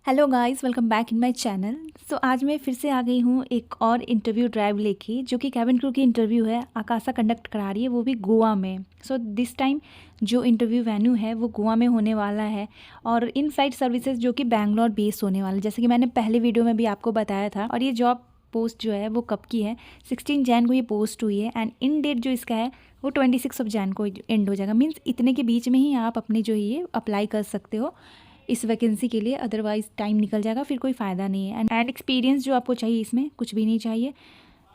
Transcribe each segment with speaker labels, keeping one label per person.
Speaker 1: Hello guys, welcome back in my channel. So आज मैं फिर से आ गई हूँ एक और इंटरव्यू ड्राइव लेके, जो कि कैबिन क्रू की इंटरव्यू है। आकाशा कंडक्ट करा रही है, वो भी गोवा में। सो दिस टाइम जो इंटरव्यू वेन्यू है वो गोवा में होने वाला है, और इन फ्लाइट सर्विसेज जो कि बैंगलोर बेस्ड होने वाला है, जैसे कि मैंने पहले वीडियो में भी आपको बताया था। और ये जॉब पोस्ट जो है वो कब की है, 16 जैन को ये पोस्ट हुई है, एंड इन डेट जो इसका है वो 26 जैन को एंड हो जाएगा। मीन्स इतने के बीच में ही आप अपने जो है ये अप्लाई कर सकते हो इस वैकेंसी के लिए, अदरवाइज़ टाइम निकल जाएगा, फिर कोई फ़ायदा नहीं है। एंड एक्सपीरियंस जो आपको चाहिए इसमें कुछ भी नहीं चाहिए,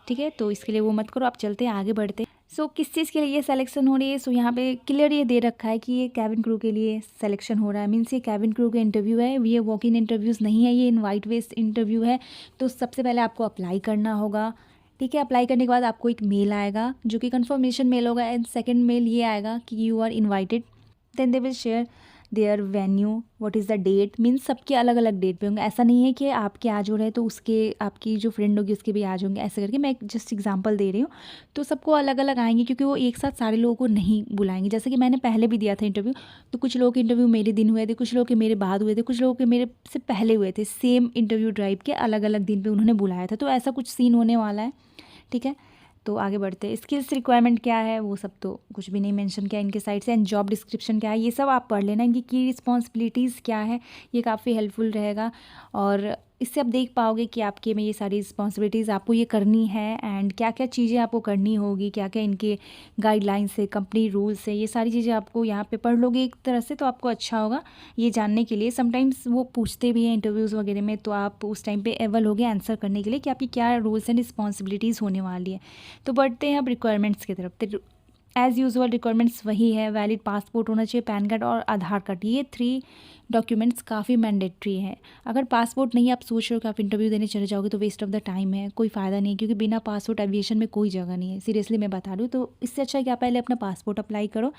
Speaker 1: ठीक है। तो इसके लिए वो मत करो, आप चलते हैं आगे बढ़ते। सो किस चीज़ के लिए ये सिलेक्शन हो रही है? सो यहाँ पे क्लियर ये दे रखा है कि ये कैबिन क्रू के लिए सिलेक्शन हो रहा है। मीन्स ये कैबिन क्रू का इंटरव्यू है, ये वॉक इन इंटरव्यूज़ नहीं है, ये इनवाइट बेस्ड इंटरव्यू है। तो सबसे पहले आपको अप्लाई करना होगा, ठीक है। अप्लाई करने के बाद आपको एक मेल आएगा जो कि कंफर्मेशन मेल होगा, एंड सेकेंड मेल ये आएगा कि you are invited. Then they will share their venue, what is the date. Means सबके अलग अलग डेट पे होंगे। ऐसा नहीं है कि आपके आज हो रहे हैं तो उसके आपकी जो फ्रेंड होगी उसके भी आज होंगे, ऐसे करके मैं एक जस्ट एग्जांपल दे रही हूँ। तो सबको अलग अलग आएंगे, क्योंकि वो एक साथ सारे लोगों को नहीं बुलाएंगे। जैसे कि मैंने पहले भी दिया था इंटरव्यू, तो कुछ लोगों के इंटरव्यू मेरे दिन हुए थे, कुछ लोगों के मेरे बाद हुए थे, कुछ लोगों के मेरे से पहले हुए थे। सेम इंटरव्यू ड्राइव के अलग अलग दिन पर उन्होंने बुलाया था। तो ऐसा कुछ सीन होने वाला है, ठीक है। तो आगे बढ़ते हैं। स्किल्स रिक्वायरमेंट क्या है वो सब तो कुछ भी नहीं मेंशन किया इनके साइड से। एंड जॉब डिस्क्रिप्शन क्या है ये सब आप पढ़ लेना। इनकी की रिस्पॉन्सिबिलिटीज़ क्या है ये काफ़ी हेल्पफुल रहेगा, और इससे आप देख पाओगे कि आपके में ये सारी रिस्पॉन्सिबिलिटीज़ आपको ये करनी है, एंड क्या क्या चीज़ें आपको करनी होगी, क्या क्या इनके गाइडलाइंस है, कंपनी रूल्स है, ये सारी चीज़ें आपको यहाँ पे पढ़ लोगे एक तरह से, तो आपको अच्छा होगा ये जानने के लिए। समटाइम्स वो पूछते भी हैं इंटरव्यूज़ वगैरह में, तो आप उस टाइम पे एबल होगे आंसर करने के लिए कि आपकी क्या रूल्स एंड रिस्पॉन्सिबिलिटीज़ होने वाली है। तो बढ़ते हैं अब रिक्वायरमेंट्स की तरफ। तो एज़ यूजुअल रिक्वायरमेंट्स वही है, वैलिड पासपोर्ट होना चाहिए, पैन कार्ड और आधार कार्ड। ये 3 डॉक्यूमेंट्स काफ़ी मैंडेटरी है। अगर पासपोर्ट नहीं आप सोच रहे हो कि आप इंटरव्यू देने चले जाओगे तो वेस्ट ऑफ द टाइम है, कोई फ़ायदा नहीं है, क्योंकि बिना पासपोर्ट एविएशन में कोई जगह नहीं है। सीरियसली मैं बता रही हूँ। तो इससे अच्छा है कि आप पहले अपना पासपोर्ट अप्लाई करो,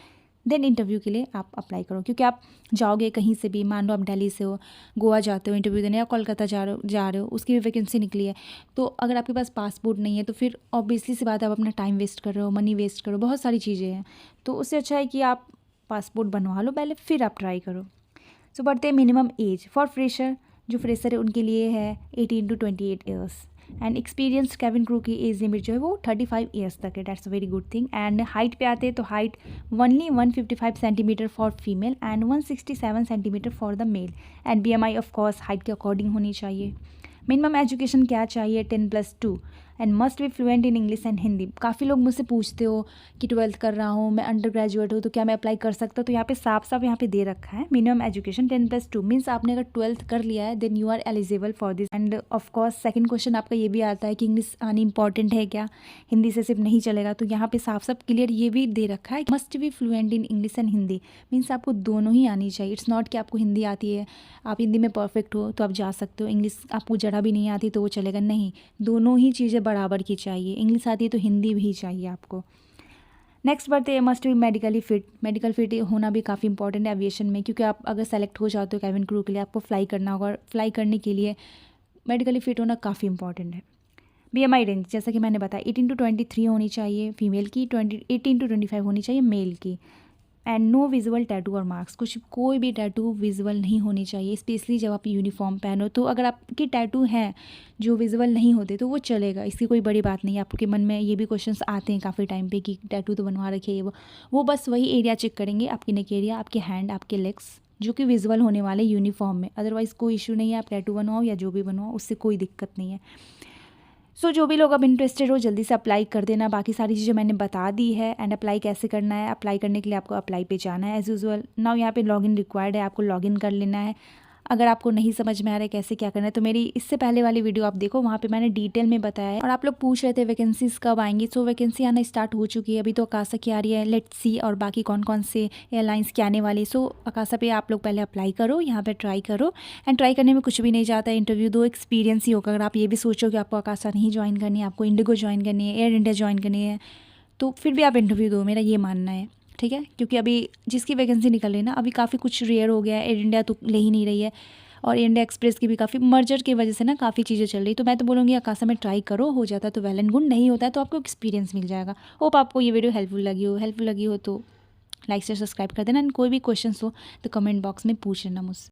Speaker 1: देन इंटरव्यू के लिए आप अप्लाई करो। क्योंकि आप जाओगे कहीं से भी, मान लो आप दिल्ली से हो, गोवा जाते हो इंटरव्यू देने, या कोलकाता जा रहे हो, उसकी भी वैकेंसी निकली है, तो अगर आपके पास पासपोर्ट नहीं है तो फिर ऑब्वियसली सी बात है आप अपना टाइम वेस्ट कर रहे हो, मनी वेस्ट करो, बहुत सारी चीज़ें हैं। तो उससे अच्छा है कि आप पासपोर्ट बनवा लो पहले, फिर आप ट्राई करो। सो बढ़ते हैं मिनिमम एज फॉर फ्रेशर। जो फ्रेशर है उनके लिए है 18 to 28 years, and experience cabin crew की एज लिमिट जो है वो 35 ईयर्स तक है। That's a very good thing. And height पे आते हैं तो height only 155 centimetre for female and 167 centimetre for the male. And BMI of course height के अकॉर्डिंग होनी चाहिए। मिनिमम एजुकेशन क्या चाहिए, 10+2, and must be fluent in English and Hindi. काफ़ी लोग मुझसे पूछते हो कि 12th कर रहा हूँ, मैं अंडर ग्रेजुएट हूँ, तो क्या मैं अप्लाई कर सकता हूँ? तो यहाँ पे साफ साफ यहाँ पे दे रखा है मिनिमम एजुकेशन 10+2। मीन्स आपने अगर 12th कर लिया है then you are eligible for this. And of course second question आपका ये भी आता है कि इंग्लिश आनी इंपॉर्टेंट है क्या, हिंदी से सिर्फ नहीं चलेगा? तो यहाँ पे साफ साफ क्लियर ये भी दे रखा है, must be fluent in English and Hindi. Means आपको दोनों ही आनी चाहिए। इट्स नॉट कि आपको हिंदी आती है, आप हिंदी में परफेक्ट हो तो आप जा सकते हो, इंग्लिश आपको जरा भी नहीं आती तो वो चलेगा, नहीं। दोनों ही चीज़ें बराबर की चाहिए, इंग्लिश आती है तो हिंदी भी चाहिए आपको। नेक्स्ट बढ़ते हैं, must be medically fit. Medical fit होना भी काफ़ी इंपॉर्टेंट है एविएशन में, क्योंकि आप अगर सेलेक्ट हो जाते हो कैबिन क्रू के लिए, आपको फ्लाई करना होगा, फ्लाई करने के लिए मेडिकली फिट होना काफ़ी इंपॉर्टेंट है। BMI रेंज जैसा कि मैंने बताया 18 to 23 होनी चाहिए फीमेल की, 18 to 25 होनी चाहिए मेल की। एंड नो विजुअल टैटू और मार्क्स, कोई भी टैटू विजुअल नहीं होनी चाहिए, स्पेशली जब आप यूनिफॉर्म पहनो। तो अगर आपकी टैटू हैं जो विजुअल नहीं होते तो वो चलेगा, इसकी कोई बड़ी बात नहीं है। आपके मन में ये भी क्वेश्चंस आते हैं काफ़ी टाइम पे कि टैटू तो बनवा रखे है, वो बस वही एरिया चेक करेंगे, आपकी नेक एरिया, आपके हैंड, आपके लेग्स, जो कि विजुअल होने वाले यूनिफॉर्म में। अदरवाइज़ कोई इशू नहीं है, आप टैटू बनवाओ या जो भी बनवाओ, उससे कोई दिक्कत नहीं है। सो जो भी लोग अब इंटरेस्टेड हो जल्दी से अप्लाई कर देना। बाकी सारी चीज़ें मैंने बता दी है। एंड अप्लाई कैसे करना है, अप्लाई करने के लिए आपको अप्लाई पे जाना है एज़ यूजुअल। नाउ यहाँ पे लॉगिन रिक्वायर्ड है, आपको लॉगिन कर लेना है। अगर आपको नहीं समझ में आ रहा है कैसे क्या करना है तो मेरी इससे पहले वाली वीडियो आप देखो, वहाँ पे मैंने डिटेल में बताया है। और आप लोग पूछ रहे थे वैकेंसीज कब आएंगी, सो वैकेंसी आना स्टार्ट हो चुकी है। अभी तो आकाशा की आ रही है, लेट्स सी, और बाकी कौन कौन से एयरलाइंस की आने वाली। सो आकाशा पे आप लोग पहले अप्लाई करो, यहाँ पे ट्राई करो। एंड ट्राई करने में कुछ भी नहीं जाता है, इंटरव्यू दो, एक्सपीरियंस ही होगा। अगर आप ये भी सोचो कि आपको आकाशा नहीं ज्वाइन करनी है, आपको इंडिगो ज्वाइन करनी है, एयर इंडिया ज्वाइन करनी है, तो फिर भी आप इंटरव्यू दो, मेरा ये मानना है, ठीक है। क्योंकि अभी जिसकी वैकेंसी निकल रही है ना, अभी काफ़ी कुछ रेयर हो गया है, एयर इंडिया तो ले ही नहीं रही है, और इंडिया एक्सप्रेस की भी काफ़ी मर्जर की वजह से ना काफ़ी चीज़ें चल रही। तो मैं तो बोलूँगी आकाशा में ट्राई करो, हो जाता है तो वेल एंड गुड, नहीं होता है तो आपको एक्सपीरियंस मिल जाएगा। होप आपको ये वीडियो हेल्पफुल लगी हो तो लाइक से सब्सक्राइब कर देना। एंड कोई भी क्वेश्चन हो तो कमेंट बॉक्स में पूछ लेना मुझसे।